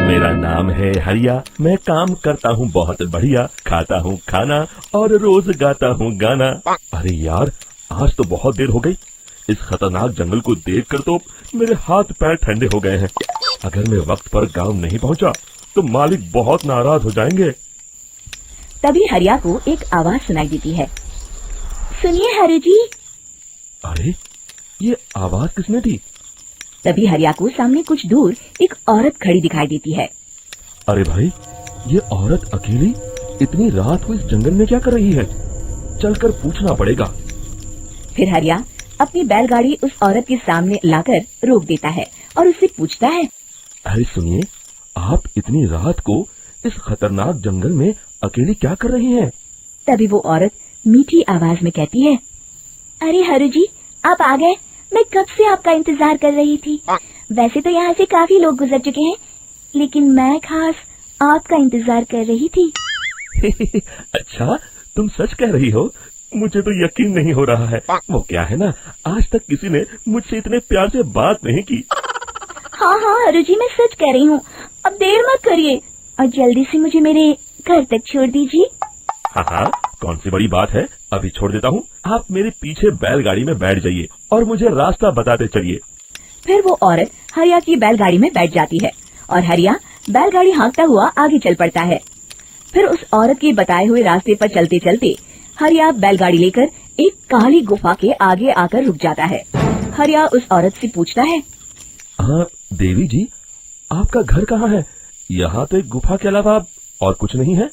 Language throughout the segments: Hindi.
मेरा नाम है हरिया, मैं काम करता हूँ बहुत बढ़िया, खाता हूँ खाना और रोज गाता हूँ गाना। अरे यार, आज तो बहुत देर हो गई। इस खतरनाक जंगल को देखकर तो मेरे हाथ पैर ठंडे हो गए हैं। अगर मैं वक्त पर गांव नहीं पहुंचा तो मालिक बहुत नाराज हो जाएंगे। तभी हरिया को एक आवाज सुनाई देती है। सुनिए हरि जी। अरे, ये आवाज किसने दी? तभी हरिया को सामने कुछ दूर एक औरत खड़ी दिखाई देती है। अरे भाई, ये औरत अकेली इतनी रात को इस जंगल में क्या कर रही है? चलकर पूछना पड़ेगा। फिर हरिया अपनी बैलगाड़ी उस औरत के सामने लाकर रोक देता है और उससे पूछता है। अरे सुनिए, आप इतनी रात को इस खतरनाक जंगल में अकेली क्या कर रही हैं? तभी वो औरत मीठी आवाज में कहती है। अरे हरु जी, आप आ गए। मैं कब से आपका इंतजार कर रही थी। वैसे तो यहाँ से काफी लोग गुजर चुके हैं, लेकिन मैं खास आपका इंतजार कर रही थी। अच्छा, तुम सच कह रही हो? मुझे तो यकीन नहीं हो रहा है। वो क्या है ना, आज तक किसी ने मुझसे इतने प्यार से बात नहीं की। हाँ हाँ हरु जी, मैं सच कह रही हूँ। अब देर मत करिए और जल्दी से मुझे मेरे घर तक छोड़ दीजिए। हाँ हाँ, कौन सी बड़ी बात है, अभी छोड़ देता हूँ। आप मेरे पीछे बैलगाड़ी में बैठ जाइए और मुझे रास्ता बताते चलिए। फिर वो औरत हरिया की बैलगाड़ी में बैठ जाती है और हरिया बैलगाड़ी हाँकता हुआ आगे चल पड़ता है। फिर उस औरत के बताए हुए रास्ते पर चलते चलते हरिया बैलगाड़ी लेकर एक काली गुफा के आगे आकर रुक जाता है। हरिया उस औरत से पूछता है। हाँ देवी जी, आपका घर कहाँ है? यहाँ तो एक गुफा के अलावा और कुछ नहीं है।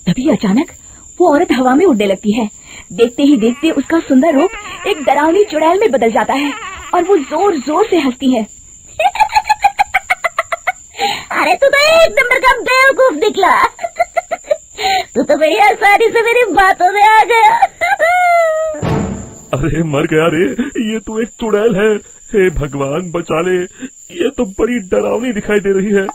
तभी अचानक वो औरत हवा में उड़ने लगती है। देखते ही देखते उसका सुंदर रूप एक डरावनी चुड़ैल में बदल जाता है और वो जोर जोर से हंसती है। अरे तू तो एक नंबर का बेवकूफ निकला। तू तो बड़ी आसानी से मेरी बातों में आ गया। अरे मर गया रे, ये तो एक चुड़ैल है। हे भगवान बचा ले, ये तो बड़ी डरावनी दिखाई दे रही है।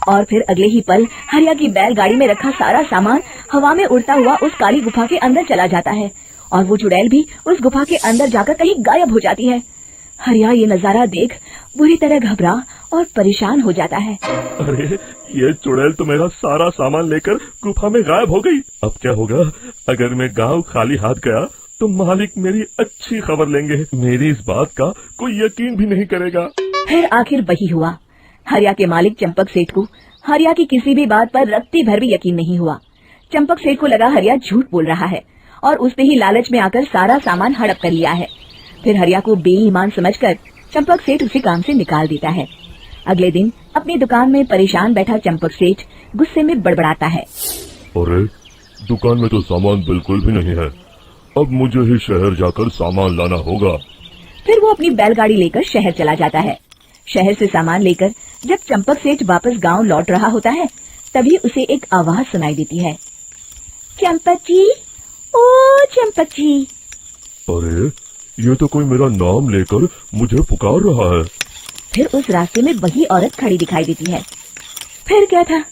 और फिर अगले ही पल हरिया की बैलगाड़ी में रखा सारा सामान हवा में उड़ता हुआ उस काली गुफा के अंदर चला जाता है और वो चुड़ैल भी उस गुफा के अंदर जाकर कहीं गायब हो जाती है। हरिया ये नजारा देख बुरी तरह घबरा और परेशान हो जाता है। अरे, ये चुड़ैल तो मेरा सारा सामान लेकर गुफा में गायब हो गई। अब क्या होगा? अगर मैं गांव खाली हाथ गया तो मालिक मेरी अच्छी खबर लेंगे। मेरी इस बात का कोई यकीन भी नहीं करेगा। फिर आखिर वही हुआ। हरिया के मालिक चंपक सेठ को हरिया की किसी भी बात पर रत्ती भर भी यकीन नहीं हुआ। चंपक सेठ को लगा हरिया झूठ बोल रहा है और उसने ही लालच में आकर सारा सामान हड़प कर लिया है। फिर हरिया को बेईमान समझकर चंपक सेठ उसे काम से निकाल देता है। अगले दिन अपनी दुकान में परेशान बैठा चंपक सेठ गुस्से में बड़बड़ाता है। अरे, दुकान में तो सामान बिल्कुल भी नहीं है। अब मुझे ही शहर जाकर सामान लाना होगा। फिर वो अपनी बैलगाड़ी लेकर शहर चला जाता है। शहर से सामान लेकर जब चंपक सेठ वापस गांव लौट रहा होता है, तभी उसे एक आवाज सुनाई देती है। चंपक जी, ओ चंपक जी। अरे, ये तो कोई मेरा नाम लेकर मुझे पुकार रहा है। फिर उस रास्ते में वही औरत खड़ी दिखाई देती है। फिर क्या था,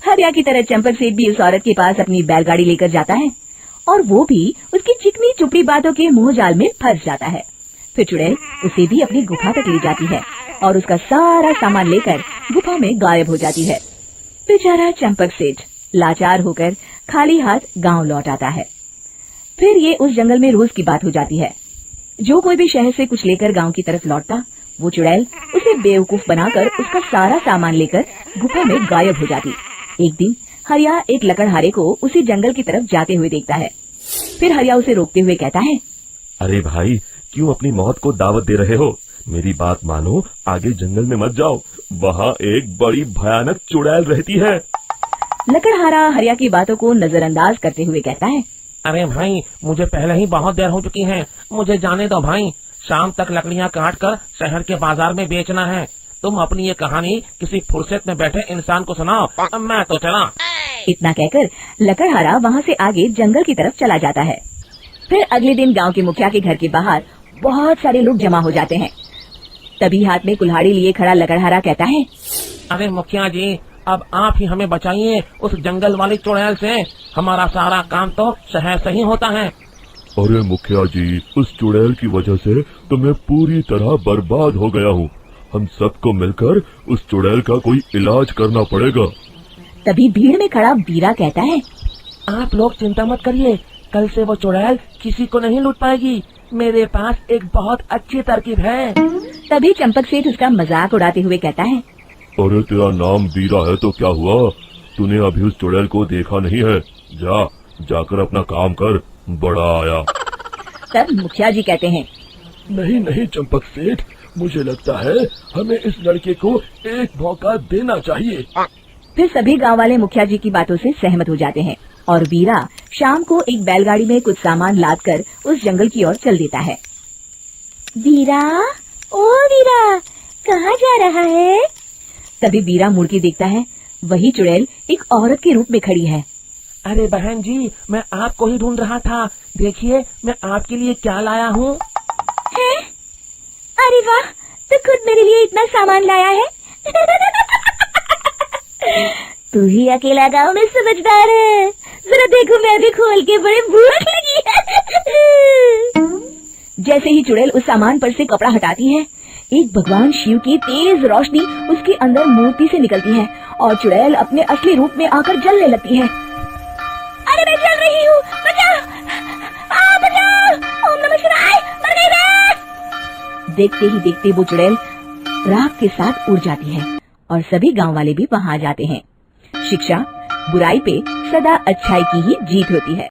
हरिया की तरह चंपक सेठ भी उस औरत के पास अपनी बैलगाड़ी लेकर जाता है और वो भी उसकी चिकनी चुपड़ी बातों के मुंह जाल में फंस जाता है। फिर चुड़ैल उसे भी अपनी गुफा तक ले जाती है और उसका सारा सामान लेकर गुफा में गायब हो जाती है। बेचारा चंपक सेठ लाचार होकर खाली हाथ गांव लौट आता है। फिर ये उस जंगल में रोज की बात हो जाती है। जो कोई भी शहर से कुछ लेकर गांव की तरफ लौटता, वो चुड़ैल उसे बेवकूफ बनाकर उसका सारा सामान लेकर गुफा में गायब हो जाती। एक दिन हरिया एक लकड़हारे को उसी जंगल की तरफ जाते हुए देखता है। फिर हरिया उसे रोकते हुए कहता है। अरे भाई, क्यों अपनी मौत को दावत दे रहे हो? मेरी बात मानो, आगे जंगल में मत जाओ। वहाँ एक बड़ी भयानक चुड़ैल रहती है। लकड़हारा हरिया की बातों को नजरअंदाज करते हुए कहता है। अरे भाई, मुझे पहले ही बहुत देर हो चुकी है। मुझे जाने दो भाई। शाम तक लकड़ियाँ काट कर शहर के बाजार में बेचना है। तुम अपनी ये कहानी किसी फुर्सत में बैठे इंसान को सुनाओ। मैं तो चला। इतना कहकर लकड़हारा वहाँ से आगे जंगल की तरफ चला जाता है। फिर अगले दिन गांव के मुखिया के घर के बाहर बहुत सारे लोग जमा हो जाते हैं। तभी हाथ में कुल्हाड़ी लिए खड़ा लकड़हारा कहता है। अरे मुखिया जी, अब आप ही हमें बचाइए उस जंगल वाली चुड़ैल से। हमारा सारा काम तो शहर से ही होता है। अरे मुखिया जी, उस चुड़ैल की वजह से तो मैं पूरी तरह बर्बाद हो गया हूँ। हम सबको मिलकर उस चुड़ैल का कोई इलाज करना पड़ेगा। तभी भीड़ में खड़ा वीरा कहता है, आप लोग चिंता मत करिए, कल से वो चुड़ैल किसी को नहीं लूट पाएगी। मेरे पास एक बहुत अच्छी तरकीब है। तभी चंपक सेठ उसका मजाक उड़ाते हुए कहता है, अरे तेरा नाम वीरा है तो क्या हुआ, तूने अभी उस चुड़ैल को देखा नहीं है, जाकर अपना काम कर, बड़ा आया। तब मुखिया जी कहते हैं, नहीं नहीं चंपक सेठ, मुझे लगता है हमें इस लड़के को एक मौका देना चाहिए। फिर सभी गांव वाले मुखिया जी की बातों से सहमत हो जाते हैं और वीरा शाम को एक बैलगाड़ी में कुछ सामान लादकर उस जंगल की ओर चल देता है। वीरा, ओ वीरा, कहाँ जा रहा है? तभी वीरा मुड़ के देखता है, वही चुड़ैल एक औरत के रूप में खड़ी है। अरे बहन जी, मैं आपको ही ढूंढ रहा था। देखिए मैं आपके लिए क्या लाया हूँ। है? अरे वाह, तो खुद मेरे लिए इतना सामान लाया है। तू ही अकेला गांव में समझदार है। जरा देखो, मैं भी खोल के, बड़े भूख लगी है। जैसे ही चुड़ैल उस सामान पर से कपड़ा हटाती है, एक भगवान शिव की तेज रोशनी उसके अंदर मूर्ति से निकलती है और चुड़ैल अपने असली रूप में आकर जलने लगती है। अरे मैं जल रही हूँ, बचाओ, बचाओ, ओम नमः शिवाय, मर गई मैं। देखते ही देखते वो चुड़ैल राख के साथ उड़ जाती है और सभी गांव वाले भी वहां जाते हैं। शिक्षा बुराई पे सदा अच्छाई की ही जीत होती है।